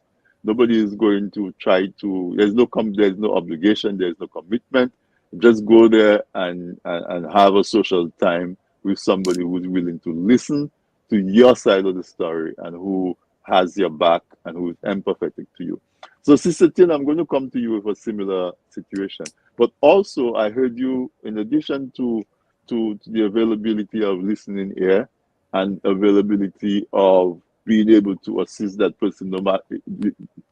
Nobody is going to try to, there's no obligation, there's no commitment. Just go there and have a social time with somebody who's willing to listen to your side of the story and who has your back and who is empathetic to you. So, Sister Tin, I'm going to come to you with a similar situation. But also, I heard you, in addition to the availability of listening ear and availability of being able to assist that person no matter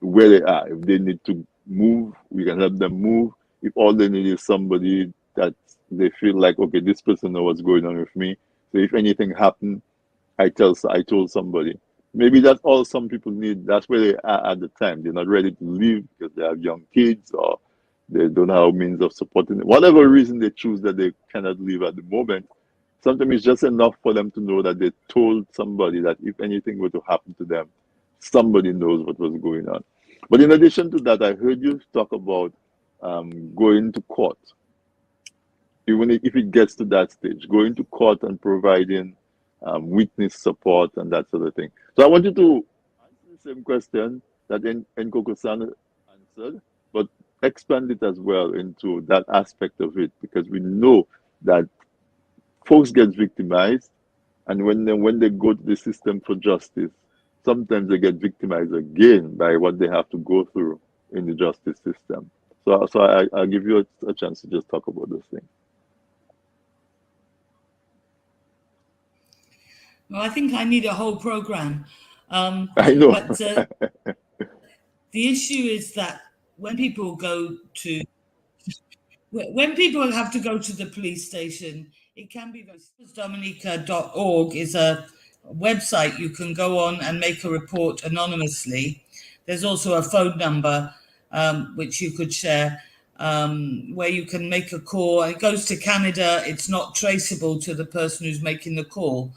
where they are. If they need to move, we can help them move. If all they need is somebody that they feel like, okay, this person knows what's going on with me. So if anything happened, I told somebody. Maybe that's all some people need. That's where they are at the time. They're not ready to leave because they have young kids or they don't have means of supporting them. Whatever reason they choose that they cannot leave at the moment, sometimes it's just enough for them to know that they told somebody that if anything were to happen to them, somebody knows what was going on. But in addition to that, I heard you talk about going to court. Even if it gets to that stage, going to court and providing witness support and that sort of thing. So I want you to answer the same question that Nkosazana answered, but expand it as well into that aspect of it, because we know that folks get victimized, and when they go to the system for justice, sometimes they get victimized again by what they have to go through in the justice system. So I'll give you a chance to just talk about those things. Well, I think I need a whole program. I know. But the issue is that when people have to go to the police station, it can be very. Dominica.org is a website you can go on and make a report anonymously. There's also a phone number which you could share where you can make a call. It goes to Canada. It's not traceable to the person who's making the call.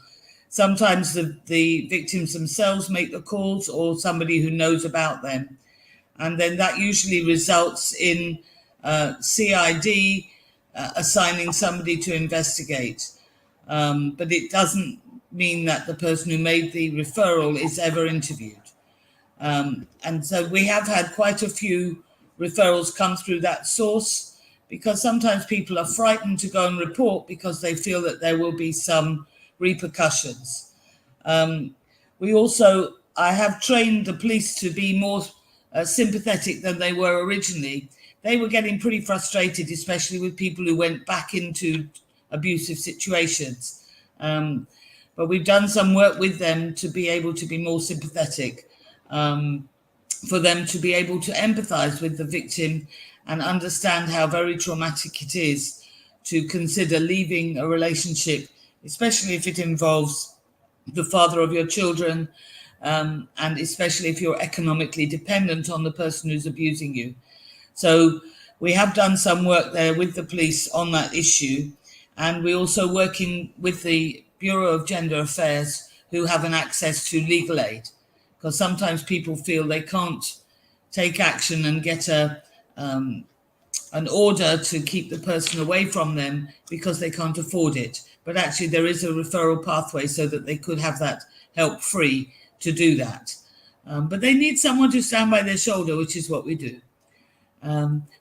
Sometimes the victims themselves make the calls, or somebody who knows about them. And then that usually results in CID assigning somebody to investigate. But it doesn't mean that the person who made the referral is ever interviewed. And so we have had quite a few referrals come through that source, because sometimes people are frightened to go and report because they feel that there will be some repercussions. I have trained the police to be more sympathetic than they were originally. They were getting pretty frustrated, especially with people who went back into abusive situations. But we've done some work with them to be able to be more sympathetic, for them to be able to empathize with the victim and understand how very traumatic it is to consider leaving a relationship, especially if it involves the father of your children, and especially if you're economically dependent on the person who's abusing you. So we have done some work there with the police on that issue, and we're also working with the Bureau of Gender Affairs, who have an access to legal aid, because sometimes people feel they can't take action and get an order to keep the person away from them because they can't afford it. But actually there is a referral pathway so that they could have that help free to do that. But they need someone to stand by their shoulder, which is what we do.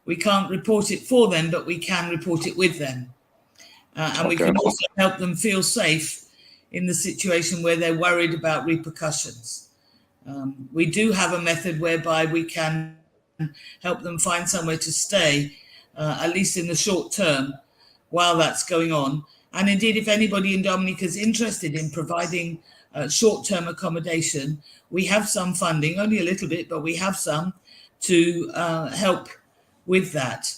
We can't report it for them, but we can report it with them. And we can also help them feel safe in the situation where they're worried about repercussions. We do have a method whereby we can help them find somewhere to stay, at least in the short term, while that's going on. And indeed, if anybody in Dominica is interested in providing short-term accommodation, we have some funding, only a little bit, but we have some to help with that.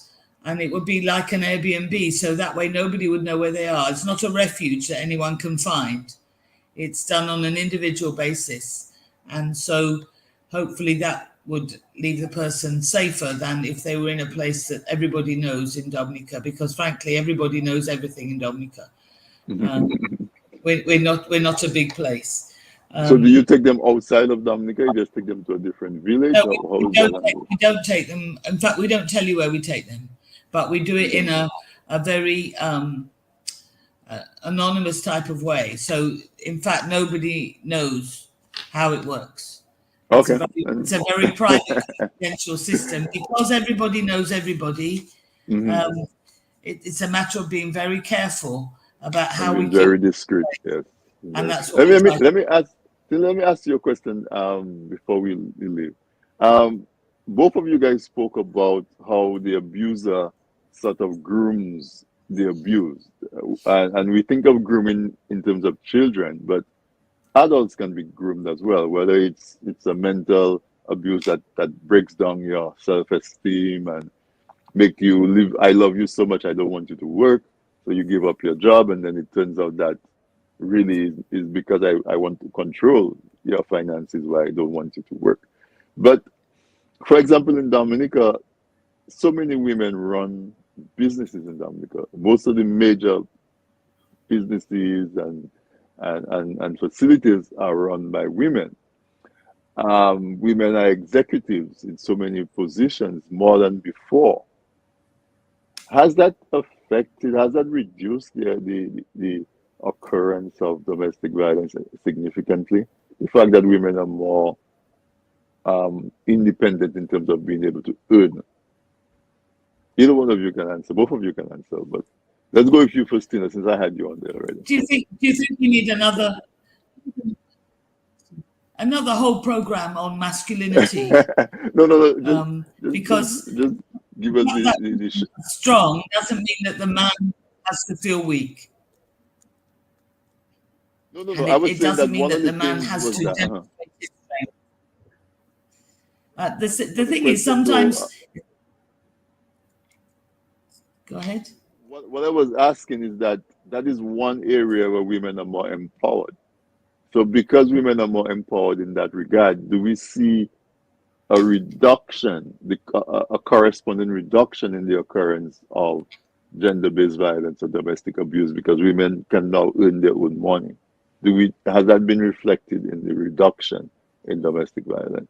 And it would be like an Airbnb, so that way nobody would know where they are. It's not a refuge that anyone can find. It's done on an individual basis. And so hopefully that would leave the person safer than if they were in a place that everybody knows in Dominica, because frankly, everybody knows everything in Dominica. We're not a big place. So do you take them outside of Dominica? You just take them to a different village? No, we don't take them. In fact, we don't tell you where we take them, but we do it in a very anonymous type of way. So in fact, nobody knows how it works. Okay. It's a very private, confidential system. Because everybody knows everybody, it's a matter of being very careful about how we very discreet, yes. And that's what let me ask you a question before we leave. Both of you guys spoke about how the abuser sort of grooms the abused. And we think of grooming in terms of children, but adults can be groomed as well, whether it's a mental abuse that breaks down your self-esteem and make you live, I love you so much, I don't want you to work. So you give up your job, and then it turns out that really is because I want to control your finances, why I don't want you to work. But for example, in Dominica, so many women run businesses in Dominica. Most of the major businesses and facilities are run by women. Women are executives in so many positions more than before. Has that reduced the occurrence of domestic violence significantly? The fact that women are more independent in terms of being able to earn. Either one of you can answer. Both of you can answer, but let's go with you first, Tina, since I had you on there already. Do you think we need another whole program on masculinity? No. Because just give us the strong doesn't mean that the man has to feel weak. No. I was saying doesn't mean that the man has to demonstrate his strength. The thing is, sometimes. Go ahead. What I was asking is that is one area where women are more empowered. So because women are more empowered in that regard, do we see a reduction, a corresponding reduction in the occurrence of gender-based violence or domestic abuse because women can now earn their own money? has that been reflected in the reduction in domestic violence?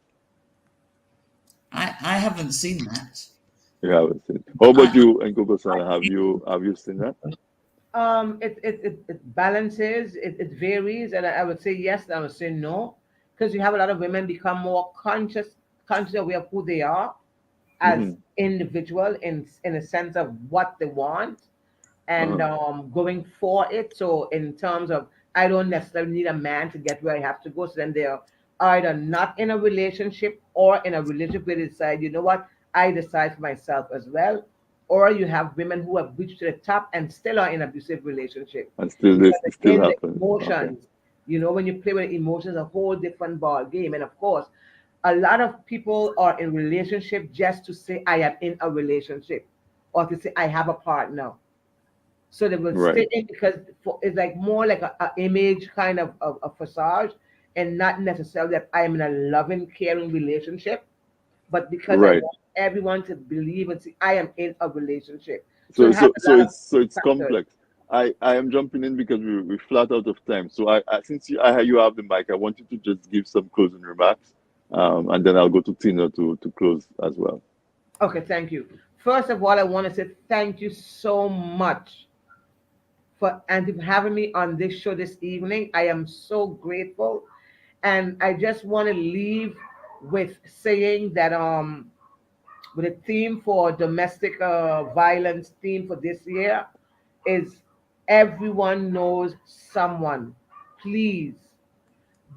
I haven't seen that. You haven't seen. How about I, you, Nkosazana? Have you seen that? It balances, it varies, and I would say yes, and I would say no, because you have a lot of women become more conscious aware of who they are as Mm-hmm. individual in a sense of what they want and Uh-huh. going for it. So in terms of I don't necessarily need a man to get where I have to go. So then they're either not in a relationship or in a relationship where they decide, you know what, I decide for myself as well. Or you have women who have reached to the top and still are in abusive relationship. And still this Because still again, the happens. Okay. emotions, when you play with emotions, a whole different ball game. And of course, a lot of people are in relationship just to say I am in a relationship or to say I have a partner. So they will Right. stay in because it's like more like a image kind of a facade and not necessarily that I am in a loving, caring relationship, but because I Right. want everyone to believe and see I am in a relationship. So So it has so a so lot of it's factors. complex. I am jumping in because we're flat out of time. So I since you have the mic, I want you to just give some closing remarks, and then I'll go to Tina to close as well. Okay, thank you. First of all, I want to say thank you so much for having me on this show this evening. I am so grateful. And I just want to leave with saying that with a theme for domestic violence theme for this year is everyone knows someone. Please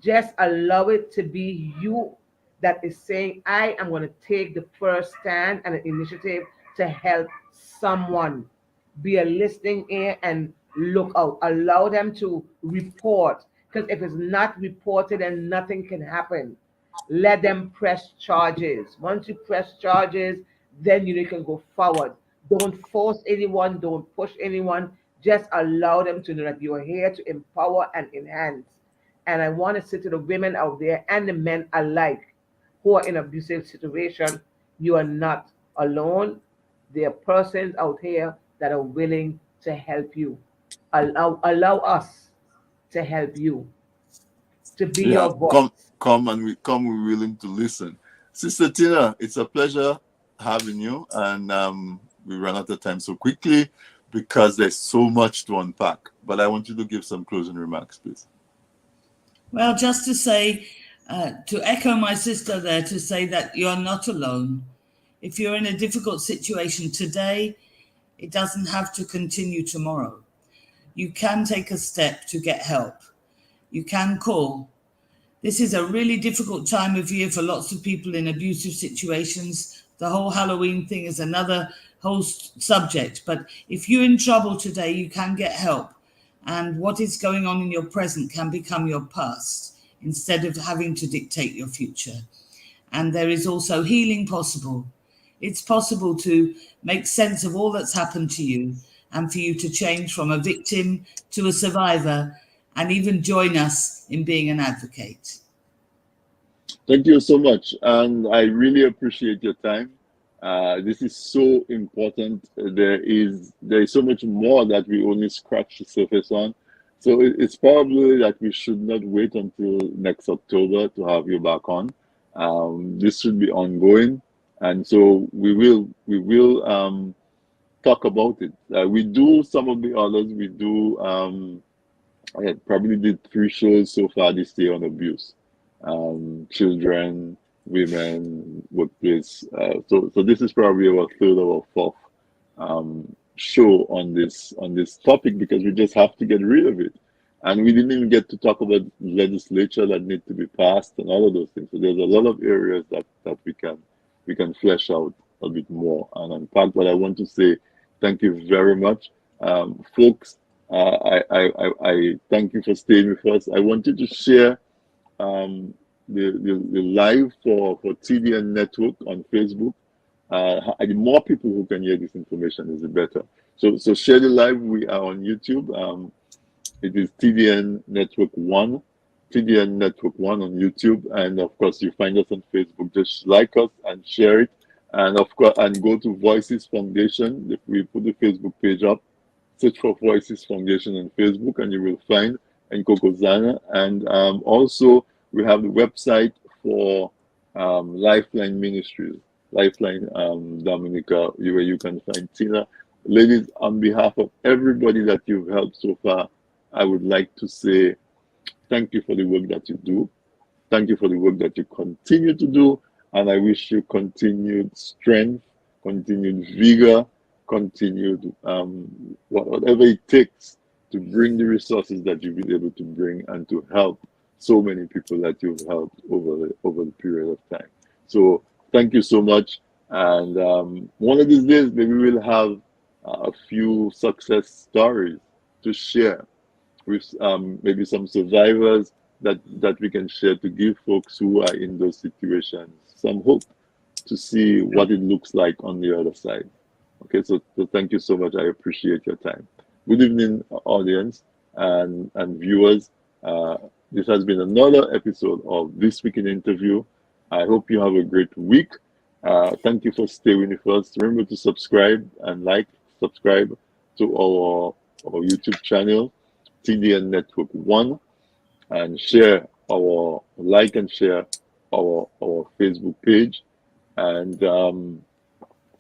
just allow it to be you that is saying, I am going to take the first stand and an initiative to help someone. Be a listening ear and look out. Allow them to report. Because if it's not reported, then nothing can happen. Let them press charges. Once you press charges, then you can go forward. Don't force anyone, don't push anyone. Just allow them to know that you are here to empower and enhance. And I want to say to the women out there and the men alike who are in abusive situation, you are not alone. There are persons out here that are willing to help you. Allow us to help you, to be Yeah, your voice. come we're willing to listen. Sister Tina, it's a pleasure having you, and we ran out of time so quickly because there's so much to unpack. But I want you to give some closing remarks, please. well, just to say, to echo my sister there, to say that you're not alone. If you're in a difficult situation today, it doesn't have to continue tomorrow. You can take a step to get help. You can call. This is a really difficult time of year for lots of people in abusive situations. The whole Halloween thing is another whole subject. But if you're in trouble today, you can get help. And what is going on in your present can become your past instead of having to dictate your future. And there is also healing possible. It's possible to make sense of all that's happened to you and for you to change from a victim to a survivor and even join us in being an advocate. Thank you so much, and I really appreciate your time. This is so important. There is so much more that we only scratch the surface on. So it's probably that we should not wait until next October to have you back on. This should be ongoing, and so we will talk about it. We do some of the others. We do. I probably did 3 shows so far this year on abuse, children, women, workplace. So this is probably our third or our fourth show on this topic because we just have to get rid of it, and we didn't even get to talk about legislature that need to be passed and all of those things. So there's a lot of areas that we can flesh out a bit more and unpack. But I want to say thank you very much, folks. I thank you for staying with us. I wanted to share the live for TDN Network on Facebook. The more people who can hear this information is the better. So share the live. We are on YouTube. It is TDN Network 1, TDN Network 1 on YouTube. And of course, you find us on Facebook. Just like us and share it. And of course, and go to Voices Foundation. If we put the Facebook page up, search for Voices Foundation on Facebook, and you will find Nkosazana. And also, we have the website for Lifeline Ministries, Lifeline Dominica, where you can find Tina. Ladies, on behalf of everybody that you've helped so far, I would like to say thank you for the work that you do. Thank you for the work that you continue to do. And I wish you continued strength, continued vigor, continued whatever it takes to bring the resources that you've been able to bring and to help so many people that you've helped over the period of time. So thank you so much. And one of these days, maybe we'll have a few success stories to share with maybe some survivors that we can share to give folks who are in those situations some hope to see what it looks like on the other side. Okay, so thank you so much. I appreciate your time. Good evening, audience and viewers. This has been another episode of This Week in Interview. I hope you have a great week. Thank you for staying with us. Remember to subscribe and subscribe to our YouTube channel, TDN Network 1, and share like and share our Facebook page. And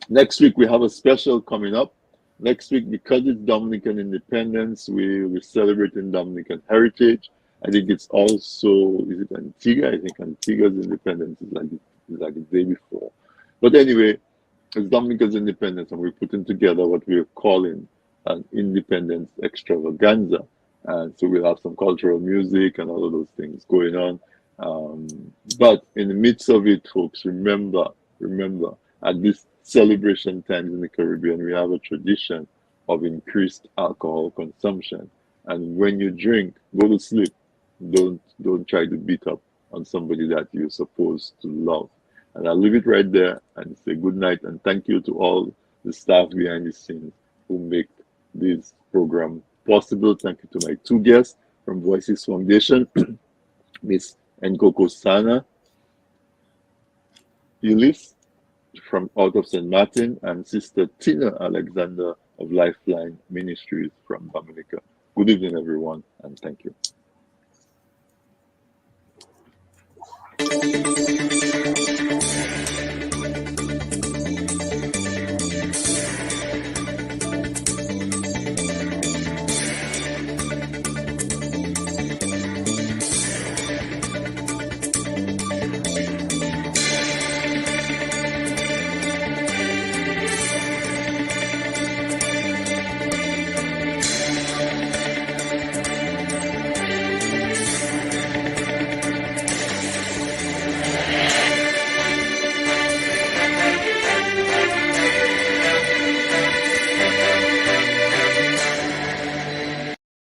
next week we have a special coming up. Next week, because it's Dominican Independence, we're celebrating Dominican heritage. I think it's also, is it Antigua? I think Antigua's independence is like the day before. But anyway, it's Dominica's independence, and we're putting together what we're calling an independence extravaganza. And so we'll have some cultural music and all of those things going on. But in the midst of it, folks, remember, at this celebration times in the Caribbean, we have a tradition of increased alcohol consumption. And when you drink, go to sleep. Don't try to beat up on somebody that you're supposed to love. And I'll leave it right there and say good night and thank you to all the staff behind the scenes who make this program possible. Thank you to my two guests from Voices Foundation, Miss Nkosazana, Illis from out of St. Martin, and Sister Tina Alexander of Lifeline Ministries from Dominica. Good evening, everyone, and thank you.